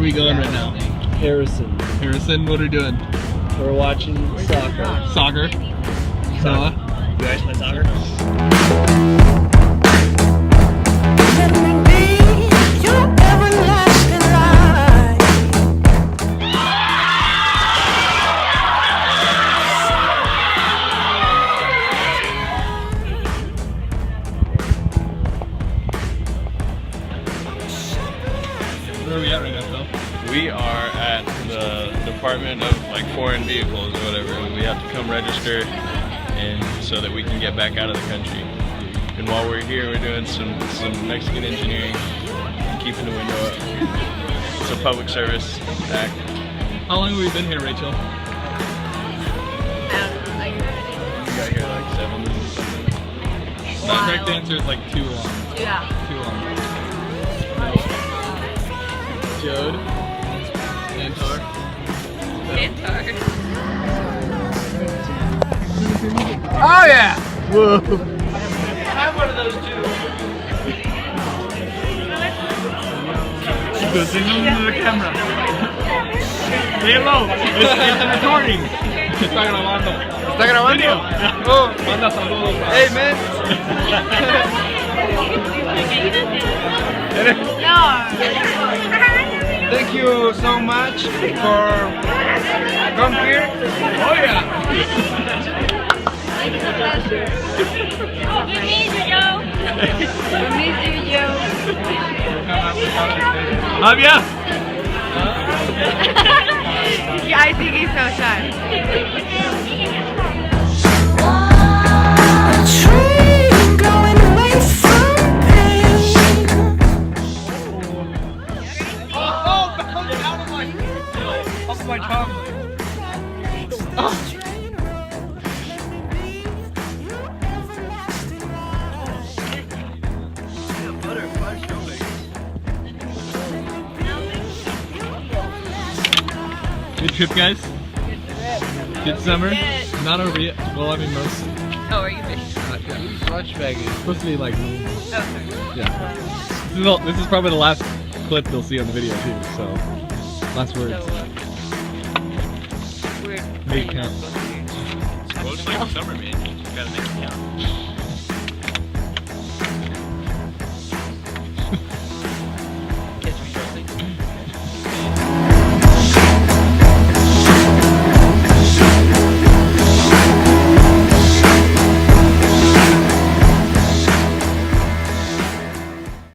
we going right now? Harrison. Harrison, what are we doing? We're watching soccer. Soccer. Noah? You guys play soccer? Where are we at right now, Phil? We are at the Department of like Foreign Vehicles or whatever. We have to come register and so that we can get back out of the country. And while we're here, we're doing some Mexican engineering and keeping the window up. It's a public service act. How long have we been here, Rachel? We got here like 7 something. That break dancer is like too long. Yeah. Too long. Jode. Antar. Oh yeah! Whoa! I'm one of those two. Good signal to the camera. Say hello. It's recording. Está grabando. ¿Está grabando? Oh, manda saludos. Hey man. Thank you so much for come here. Oh yeah. Javier. I think he's so shy. My tongue. Good trip, guys. Good summer. Not over yet. Well, I mean, most. Oh, are you fish? It's supposed to be like. Oh, sorry. Yeah. This is probably the last clip you'll see on the video too. So, last words. Weird. Make it count. Well, it's like summer, man. You gotta make it count.